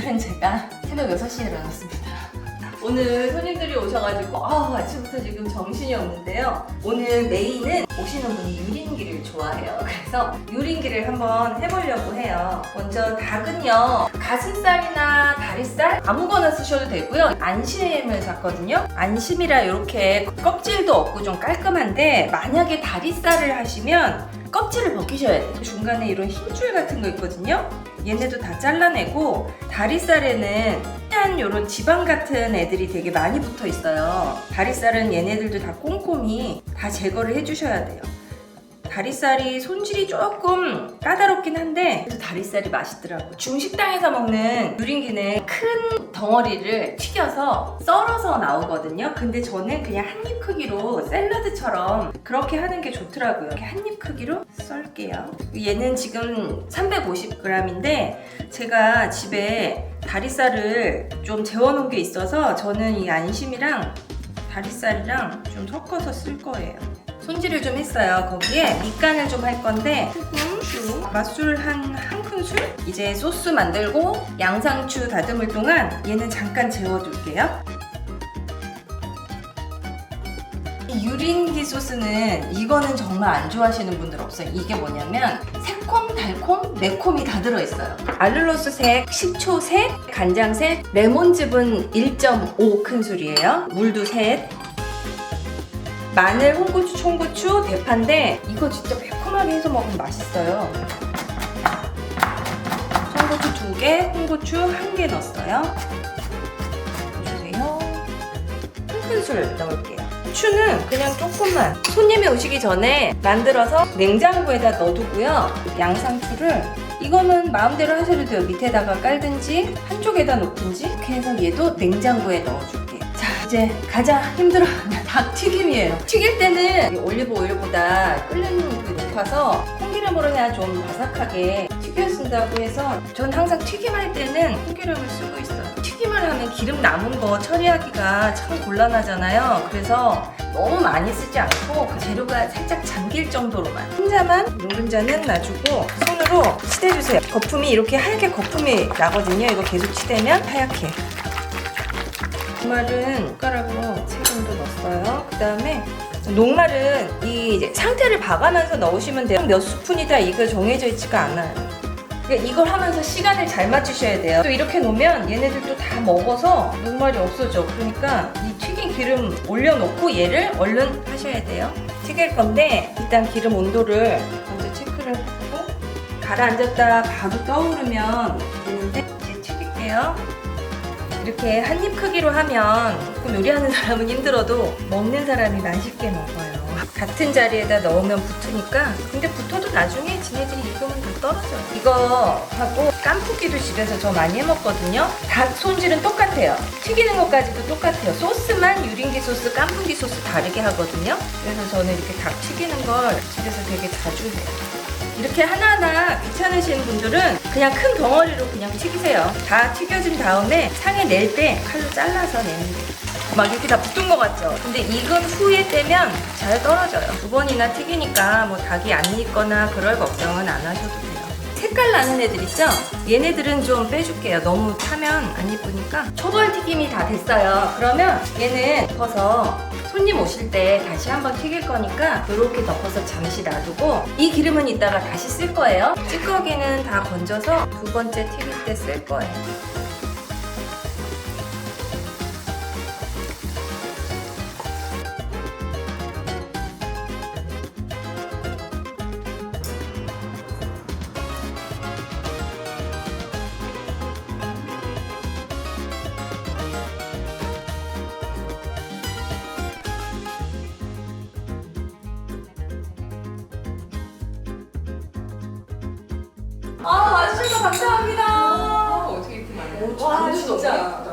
오늘은 제가 새벽 6시에 일어났습니다. 오늘 손님들이 오셔가지고 아침부터 지금 정신이 없는데요. 오늘 메인은 오시는 분이 유린기를 좋아해요. 그래서 유린기를 한번 해보려고 해요. 먼저 닭은요, 가슴살이나 다리살 아무거나 쓰셔도 되고요. 안심을 샀거든요. 안심이라 이렇게 껍질도 없고 좀 깔끔한데, 만약에 다리살을 하시면 껍질을 벗기셔야 돼요. 중간에 이런 힘줄 같은 거 있거든요. 얘네도 다 잘라내고, 다리살에는 이런 지방 같은 애들이 되게 많이 붙어 있어요. 다리살은 얘네들도 다 꼼꼼히 다 제거를 해주셔야 돼요. 다리살이 손질이 조금 까다롭긴 한데 그래도 다리살이 맛있더라고요. 중식당에서 먹는 유린기는 큰 덩어리를 튀겨서 썰어서 나오거든요. 근데 저는 그냥 한입 크기로 샐러드처럼 그렇게 하는 게 좋더라고요. 이렇게 한입 크기로 썰게요. 얘는 지금 350g인데 제가 집에 다리살을 좀 재워놓은 게 있어서 저는 이 안심이랑 다리살이랑 좀 섞어서 쓸 거예요. 손질을 좀 했어요. 거기에 밑간을 좀 할 건데 소금, 맛술 한 큰술. 이제 소스 만들고 양상추 다듬을 동안 얘는 잠깐 재워둘게요. 이 유린기 소스는 이거는 정말 안 좋아하시는 분들 없어요. 이게 뭐냐면 새콤, 달콤, 매콤이 다 들어있어요. 알룰로스색, 식초색, 간장색, 레몬즙은 1.5 큰술이에요. 물도 셋. 마늘, 홍고추, 청고추, 대파인데 이거 진짜 매콤하게 해서 먹으면 맛있어요. 청고추 2개, 홍고추 1개 넣었어요. 주세요. 한 큰술 넣을게요. 후추는 그냥 조금만, 손님이 오시기 전에 만들어서 냉장고에다 넣어두고요. 양상추를 이거는 마음대로 하셔도 돼요. 밑에다가 깔든지 한쪽에다 놓든지. 이렇게 해서 얘도 냉장고에 넣어줄게요. 자, 이제 가장 힘들어 닭 튀김이에요. 튀길 때는 올리브 오일보다 끓는 게 높아서 콩기름으로 해야 좀 바삭하게 튀겨진다고 해서 전 항상 튀김할 때는 콩기름을 쓰고 있어요. 튀김을 하면 기름 남은 거 처리하기가 참 곤란하잖아요. 그래서 너무 많이 쓰지 않고 그 재료가 살짝 잠길 정도로만, 흰자만 둥근자는 놔주고 손으로 치대주세요. 거품이 이렇게 하얗게 거품이 나거든요. 이거 계속 치대면 하얗게. 녹말은 숟가락으로 3정도 넣었어요. 그 다음에 녹말은 이 이제 상태를 봐가면서 넣으시면 돼요. 몇 스푼이다 이거 정해져 있지가 않아요. 그러니까 이걸 하면서 시간을 잘 맞추셔야 돼요. 또 이렇게 놓으면 얘네들도 다 먹어서 녹말이 없어져. 그러니까 이 튀긴 기름 올려놓고 얘를 얼른 하셔야 돼요. 튀길 건데 일단 기름 온도를 먼저 체크를 하고, 가라앉았다 바로 떠오르면 되는데 이제 튀길게요. 이렇게 한입 크기로 하면 조금 요리하는 사람은 힘들어도 먹는 사람이 맛있게 먹어요. 같은 자리에다 넣으면 붙으니까. 근데 붙어도 나중에 지네들이 익으면 다 떨어져요. 이거 하고 깐풍기도 집에서 저 많이 해먹거든요. 닭 손질은 똑같아요. 튀기는 것까지도 똑같아요. 소스만 유린기 소스, 깐풍기 소스 다르게 하거든요. 그래서 저는 이렇게 닭 튀기는 걸 집에서 되게 자주 해요. 이렇게 하나하나 귀찮으신 분들은 그냥 큰 덩어리로 그냥 튀기세요. 다 튀겨진 다음에 상에 낼 때 칼로 잘라서 내면 돼요. 막 이렇게 다 붙은 것 같죠? 근데 익은 후에 떼면 잘 떨어져요. 2번이나 튀기니까 뭐 닭이 안 익거나 그럴 걱정은 안 하셔도 돼요. 색깔 나는 애들 있죠? 얘네들은 좀 빼줄게요. 너무 타면 안 이쁘니까. 초벌 튀김이 다 됐어요. 그러면 얘는 덮어서 손님 오실 때 다시 한번 튀길 거니까 이렇게 덮어서 잠시 놔두고, 이 기름은 이따가 다시 쓸 거예요. 찌꺼기는 다 건져서 2번째 튀길 때 쓸 거예요. 와주셔서 감사합니다. 어떻게 이렇게 많이 와, 진짜